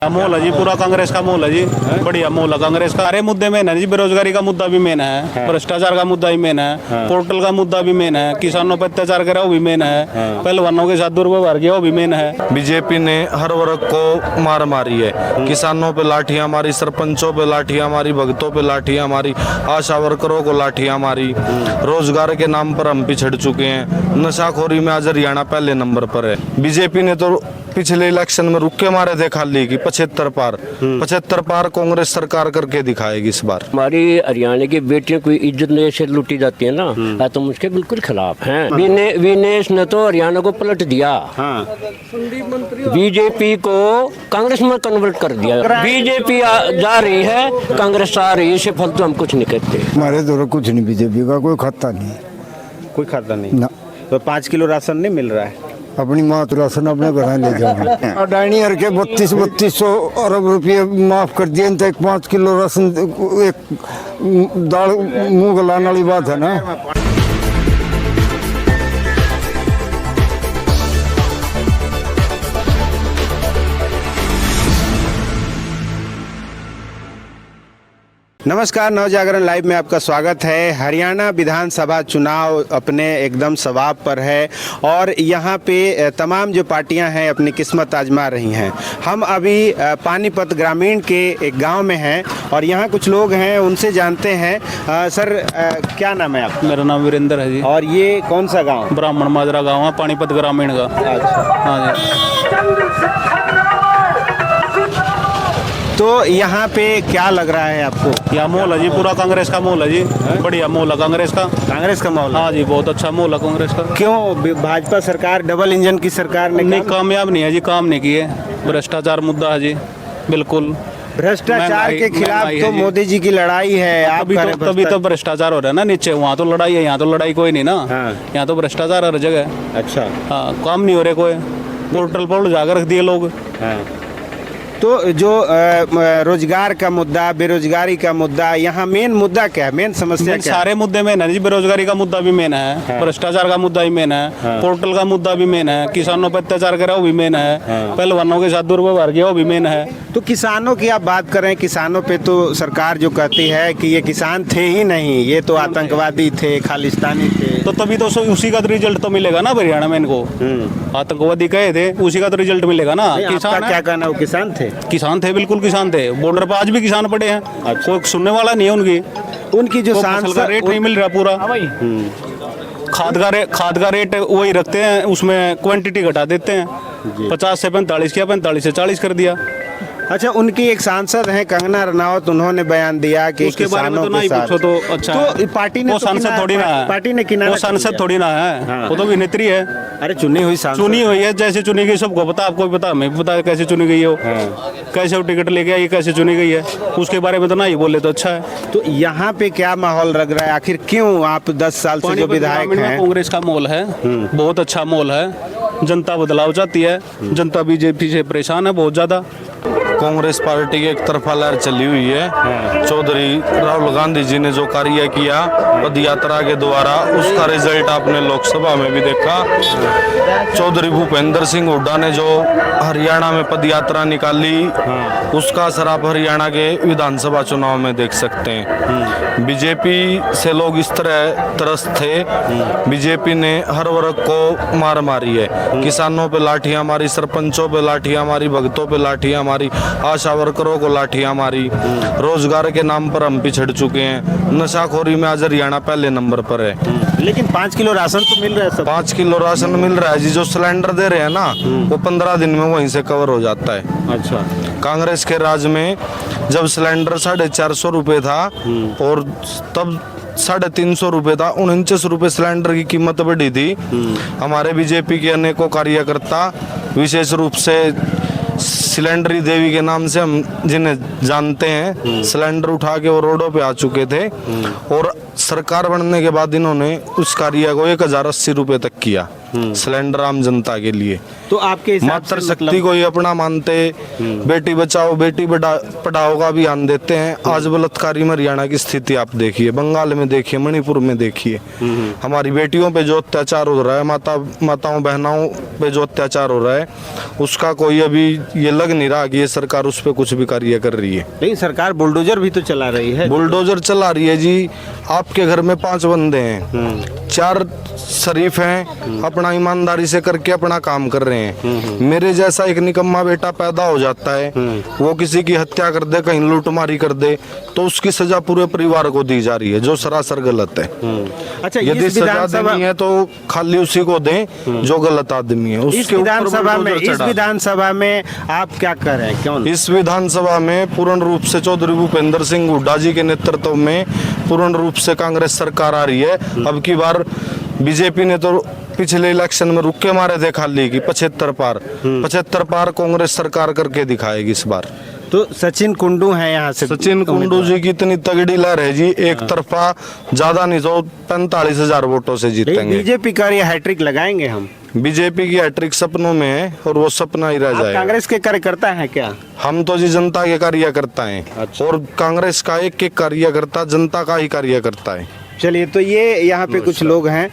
मोल है जी, पूरा कांग्रेस का मोल है जी। बढ़िया मोल है कांग्रेस का। सारे मुद्दे मेन है जी। बेरोजगारी का मुद्दा भी मेन है, भ्रष्टाचार का मुद्दा भी मेन है, पोर्टल का मुद्दा भी मेन है, किसानों पर अत्याचार करा वो भी मेन है, पहलवानों के साथ दुर्व्यवहार किया वो भी मेन है। बीजेपी ने हर वर्ग को मार मारी है। किसानों पे लाठियां मारी, सरपंचों पे लाठियां मारी, भक्तों पे लाठियां मारी, आशा वर्करों को लाठियां मारी। रोजगार के नाम पर हम पिछड़ चुके हैं। नशाखोरी में आज हरियाणा पहले नंबर पर है। बीजेपी ने तो पिछले इलेक्शन में रुक के मारे थे खाली की 75 पार कांग्रेस सरकार करके दिखाएगी इस बार। हमारी हरियाणा की बेटियों की इज्जत से लूटी जाती है ना, तो उसके बिल्कुल खिलाफ हैं। विनेश ने तो हरियाणा को पलट दिया। बीजेपी को कांग्रेस में कन्वर्ट कर दिया। बीजेपी जा रही है, कांग्रेस आ रही है, इससे फालतू हम कुछ नहीं कहते। हमारे दौर कुछ नहीं, बीजेपी का कोई खाता नहीं। कोई खाता नहीं ना। तो 5 किलो राशन नहीं मिल रहा है। अपनी मात राशन अपने घर ले जाओ। अडानी हर के 3200 अरब रुपये माफ कर दिए, तो 5 किलो राशन एक दाल मुंह गलाने वाली बात है ना। नमस्कार, नवजागरण लाइव में आपका स्वागत है। हरियाणा विधानसभा चुनाव अपने एकदम सवाब पर है और यहाँ पे तमाम जो पार्टियां हैं अपनी किस्मत आजमा रही हैं। हम अभी पानीपत ग्रामीण के एक गांव में हैं और यहाँ कुछ लोग हैं, उनसे जानते हैं। सर, क्या नाम है आपका? मेरा नाम वीरेंद्र है जी। और ये कौन सा गाँव? ब्राह्मण माजरा गाँव है, पानीपत ग्रामीण का। हाँ जी। तो यहाँ पे क्या लग रहा है आपको? यह मोल है जी, पूरा कांग्रेस का मोल है जी। बढ़िया मोल है कांग्रेस का। कांग्रेस का माहौल? हाँ जी, बहुत अच्छा मोल है कांग्रेस का। क्यों? भाजपा सरकार, डबल इंजन की सरकार ने नहीं, कामयाब नहीं है जी, काम नहीं किए। भ्रष्टाचार मुद्दा है जी, बिल्कुल। भ्रष्टाचार के खिलाफ तो मोदी जी की लड़ाई है। आप तभी तो भ्रष्टाचार हो रहा है ना नीचे। वहाँ तो लड़ाई है, यहाँ तो लड़ाई कोई नहीं ना। यहाँ तो भ्रष्टाचार हर जगह। अच्छा। हाँ, काम नहीं हो रहे कोई। पोर्टल पर जाकर रख दिए लोग। तो जो रोजगार का मुद्दा, बेरोजगारी का मुद्दा, यहाँ मेन मुद्दा क्या है? मेन समस्या क्या है? सारे मुद्दे मेन है जी। बेरोजगारी का मुद्दा भी मेन है, भ्रष्टाचार का मुद्दा भी मेन है, पोर्टल का मुद्दा भी मेन है, किसानों पर अत्याचार करा वो भी मेन है, पहलवानों के साथ दुर्व्यवहार किया वो भी मेन है। तो किसानों की आप बात करें, किसानों पे तो सरकार जो कहती है कि ये किसान थे ही नहीं, ये तो आतंकवादी थे, खालिस्तानी थे। तो तभी तो उसी का तो रिजल्ट तो मिलेगा ना हरियाणा में। इनको आतंकवादी कहे थे, उसी का तो रिजल्ट मिलेगा ना। किसान क्या कहना, वो किसान थे? किसान थे, बिल्कुल किसान थे। बॉर्डर पर आज भी किसान पड़े हैं। कोई सुनने वाला नहीं है उनकी जो फसल का रेट नहीं मिल रहा पूरा। खाद का रेट वही रखते हैं, उसमें क्वांटिटी घटा देते हैं। 50 से 45 किया, 45 से 40 कर दिया। अच्छा, उनकी एक सांसद हैं कंगना रनावत, उन्होंने बयान दिया कि उसके बारे में तो नहीं पूछो तो अच्छा। तो पार्टी ने, वो सांसद थोड़ी ना है, पार्टी ने किनारा, वो सांसद थोड़ी ना है, वो तो अभिनेत्री है। अरे चुनी हुई सांसद, चुनी हुई है। जैसे चुनी गई सबको पता, आपको भी पता, हमें भी पता है कैसे चुनी गई है वो। कैसे वो टिकट लेके आई, कैसे चुनी गई है, उसके बारे में तो ना ही बोले तो अच्छा है। तो यहाँ पे क्या माहौल लग रहा है? आखिर क्यों आप 10 साल से जो विधायक हैं? कांग्रेस का माहौल है, बहुत अच्छा माहौल है। जनता बदलाव चाहती है, जनता बीजेपी से परेशान है बहुत ज्यादा। कांग्रेस पार्टी की एक तरफा लहर चली हुई है। चौधरी राहुल गांधी जी ने जो कार्य किया पद यात्रा के द्वारा, उसका रिजल्ट आपने लोकसभा में भी देखा। चौधरी भूपेंद्र सिंह हुड्डा ने जो हरियाणा में पद यात्रा निकाली, उसका असर आप हरियाणा के विधानसभा चुनाव में देख सकते हैं। बीजेपी से लोग इस तरह त्रस्त थे। बीजेपी ने हर वर्ग को मार मारी है। किसानों पे लाठियां मारी, सरपंचों पे लाठियां मारी, भक्तों पे लाठियां मारी, आशा वर्करों को लाठियां मारी। रोजगार के नाम पर हम पिछड़ चुके हैं। नशाखोरी में आज हरियाणा पहले नंबर पर है। लेकिन 5 किलो राशन तो मिल रहा है सब। 5 किलो राशन मिल रहा है जी। जो सिलेंडर दे रहे हैं ना, वो 15 दिन में वहीं से कवर हो जाता है। अच्छा। कांग्रेस के राज में जब सिलेंडर 450 रुपये था और तब 350 रुपये था, 49 रुपये सिलेंडर की कीमत बढ़ी थी। हमारे बीजेपी के अनेकों कार्यकर्ता, विशेष रूप से सिलेंडरी देवी के नाम से हम जिन्हें जानते हैं, सिलेंडर उठा के वो रोडों पे आ चुके थे और सरकार बनने के बाद इन्होंने उस कार्य को 1080 रुपए तक किया सिलेंडर आम जनता के लिए। तो आपके हिसाब से मातृशक्ति को ही अपना मानते, बेटी बचाओ बेटी पढ़ाओ का अभियान देते हैं। आज बलात्कारी में हरियाणा की स्थिति आप देखिए, बंगाल में देखिए, मणिपुर में देखिए, हमारी बेटियों पे जो अत्याचार हो रहा है, माताओं बहनों पे जो अत्याचार हो रहा है, उसका कोई अभी ये लग नहीं रहा कि ये सरकार उस पर कुछ भी कार्य कर रही है। नहीं, सरकार बुलडोजर भी तो चला रही है। बुलडोजर चला रही है जी। आपके घर में 5 बंदे हैं, 4 शरीफ हैं, अपना ईमानदारी से करके अपना काम कर रहे हैं। मेरे जैसा एक निकम्मा बेटा पैदा हो जाता है, वो किसी की हत्या कर दे, कहीं लूटमारी कर दे, तो उसकी सजा पूरे परिवार को दी जा रही है, जो सरासर गलत है। अच्छा, यदि सजा देनी है तो खाली उसी को दें जो गलत आदमी है। इस विधानसभा में आप क्या कर रहे हैं? क्यों इस विधानसभा में पूर्ण रूप से चौधरी भूपेंद्र सिंह हुड्डा जी के नेतृत्व में पूर्ण रूप से कांग्रेस सरकार आ रही है। अब की बार बीजेपी ने तो पिछले इलेक्शन में रुक के मारे थे खाली की 75 पार कांग्रेस सरकार करके दिखाएगी इस बार। तो सचिन कुंडू है यहाँ से। सचिन कुंडू जी की इतनी तगड़ी लहर है जी, एक तरफा ज्यादा नहीं तो 45,000 वोटों से जीतेंगे। बीजेपी का ये हैट्रिक लगाएंगे हम। बीजेपी की हैट्रिक सपनों में है और वो सपना ही रह जाएगा। कांग्रेस के कार्यकर्ता हैं क्या? हम तो जी जनता के कार्यकर्ता हैं। अच्छा। और कांग्रेस का एक कार्यकर्ता जनता का ही कार्यकर्ता है। चलिए, तो ये यहाँ पे कुछ लोग हैं,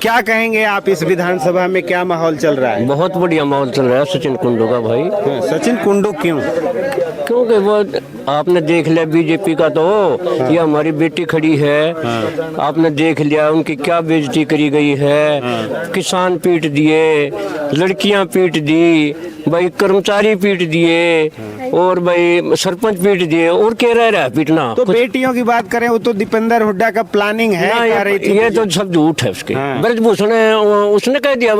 क्या कहेंगे आप? इस विधानसभा में क्या माहौल चल रहा है? बहुत बढ़िया माहौल चल रहा है सचिन कुंडू का भाई। सचिन कुंडू क्यों? क्योंकि वो आपने देख लिया बीजेपी का, तो ये हमारी बेटी खड़ी है, आपने देख लिया उनकी क्या बेइज्जती करी गई है। किसान पीट दिए, लड़कियां पीट दी, भाई कर्मचारी पीट दिए, और भाई सरपंच पीट दिए, और क्या रह रहा है पीटना? तो बेटियों की बात करें, वो तो दीपेंद्र हुड्डा का प्लानिंग है, कह रही थी। ये तो सब झूठ है उसके। ब्रजभूषण उसने कह दिया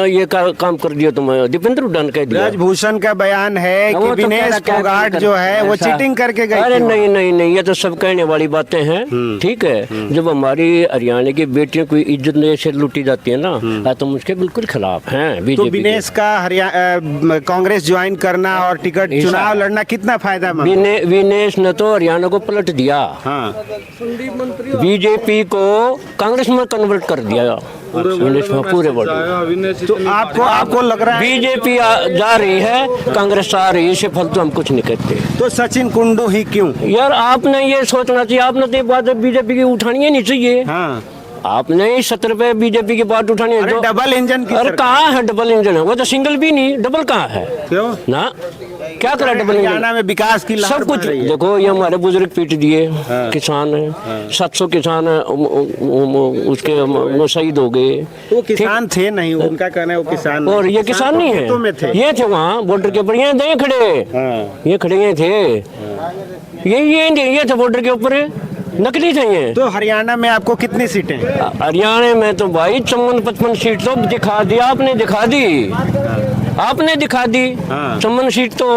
ये काम कर दिया तुम, दीपेंद्र हुड्डा ने कह दिया। ब्रजभूषण का बयान है कि विनेश फोगाट जो है वो चीटिंग करके गई। अरे नहीं, ये तो सब कहने वाली बातें हैं। ठीक है, जब हमारी हरियाणा की बेटियों की इज्जत से लूटी जाती है ना, तो मुझके बिल्कुल खिलाफ हैं तो बीजेपी। विनेश का कांग्रेस ज्वाइन करना और टिकट चुनाव लड़ना कितना फायदा? विनेश ने तो हरियाणा को पलट दिया। हाँ, बीजेपी को कांग्रेस में कन्वर्ट कर दिया विनेश में पूरे वर्ल्ड। तो आपको लग रहा है बीजेपी जा रही है, कांग्रेस आ रही है, इससे फालतू हम कुछ नहीं कहते। तो सचिन कुंडू ही क्यों? यार आपने ये सोचना चाहिए, आपने तो ये बात बीजेपी की उठानी ही नहीं चाहिए। हाँ, आपने इस सत्र पे बीजेपी की बात उठानी है। अरे डबल इंजन की अरे कहाँ है डबल इंजन? है वो तो सिंगल भी नहीं, डबल कहाँ है? क्यों ना, क्या करा डबल इंजन? हरियाणा में विकास की लहर सब कुछ बह रही है। देखो, ये हमारे बुजुर्ग पीट दिए, किसान है 700 किसान उसके शहीद हो गए। वो किसान थे नहीं, उनका कहना है वो किसान। और ये किसान नहीं है, में थे। ये थे वहाँ बॉर्डर के ऊपर, ये थे खड़े, ये खड़े ये थे, ये थे बॉर्डर के ऊपर, नकली थे ये। तो हरियाणा में आपको कितनी सीटें? हरियाणा में तो भाई 54-55 सीट तो दिखा दी आपने, दिखा दी 54 सीट तो।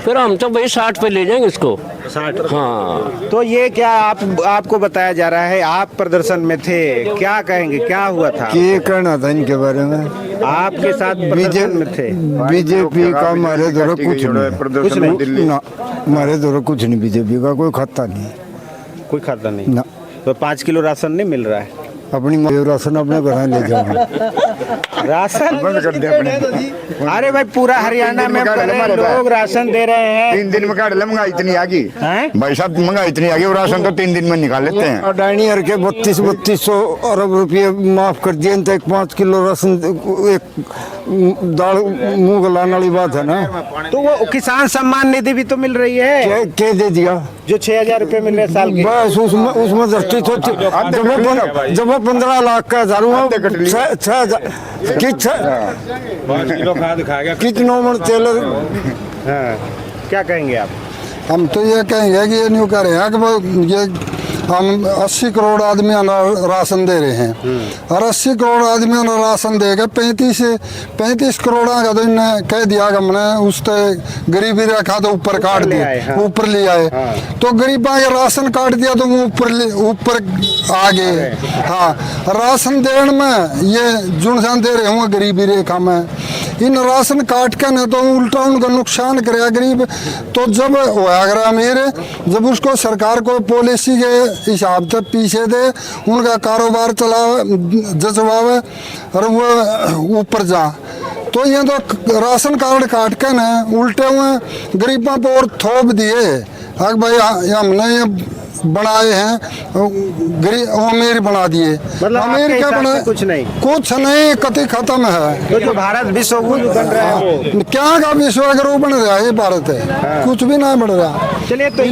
फिर हम तो भाई 60 पे ले जाएंगे इसको। 60? हाँ। तो ये क्या आपको बताया जा रहा है? आप प्रदर्शन में थे, क्या कहेंगे, क्या हुआ था? क्या कहना था इनके बारे में? आपके साथ प्रदर्शन में थे? बीजेपी का हमारे द्वारा कुछ नहीं, हमारे द्वारा कुछ नहीं, बीजेपी का कोई खाता नहीं, कोई खाता नहीं ना। तो 5 किलो राशन नहीं मिल रहा है? अपनी राशन अपने घर ले जाओ। राशन बंद कर दे अपने। अरे भाई, पूरा हरियाणा में लोग राशन दे रहे हैं। 3 दिन में काट ले, महंगाई इतनी आ गई हैं? भाई साहब, महंगाई इतनी आ गई, राशन तो 3 दिन में निकाल लेते हैं। अडानी के 3200 अरब रुपये माफ कर दिए, तो 5 किलो राशन, एक दाल मुंह गलाने वाली बात है ना। तो वो किसान सम्मान निधि भी तो मिल रही है, क्या दे दिया? जो 6,000 रुपए मिल रहे साल के। बस उसमें दृष्टि तो जब 15 लाख का हजार कितनों मन तेल। हाँ, क्या कहेंगे आप? हम तो ये कहेंगे कि ये नहीं कर रहे हैं कि ये हम 80 करोड़ आदमियों को राशन दे रहे हैं, और 80 करोड़ आदमियों को राशन देकर 35 करोड़ का तो इन्हें कह दिया कि हमने उस गरीबी रेखा तो ऊपर काट दिया, ऊपर ले आए। तो गरीबा के राशन काट दिया तो वो ऊपर आ गए। हाँ, राशन देने में ये जुनसान दे रहे होंगे गरीबी रेखा में, इन राशन काट के न तो उल्टा उनका नुकसान करे गरीब। तो जब होगा अमीर, जब उसको सरकार को पॉलिसी के हिसाब से पीछे दे, उनका कारोबार चलावे जचवावे और वो ऊपर जा, तो ये तो राशन कार्ड काट के न उल्टे हुए गरीबों पर और थोप दिए। अगर भाई हमने ये बनाए हैं, गरीब अमीर बना दिए। मतलब अमीर आपके क्या हिसाब बना, से कुछ नहीं? कुछ नहीं, कति खत्म है। तो जो भारत विश्व गुरु बन रहा है वो क्या का विश्व गुरु बन रहा है, ये भारत है, कुछ भी नहीं बन रहा। चलिए, तो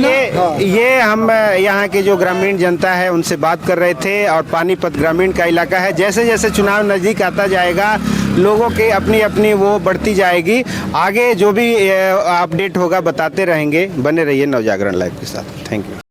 ये हम यहाँ की जो ग्रामीण जनता है उनसे बात कर रहे थे। और पानीपत ग्रामीण का इलाका है, जैसे जैसे चुनाव नज़दीक आता जाएगा लोगों की अपनी अपनी वो बढ़ती जाएगी। आगे जो भी अपडेट होगा बताते रहेंगे। बने रहिए नवजागरण लाइव के साथ। Thank you.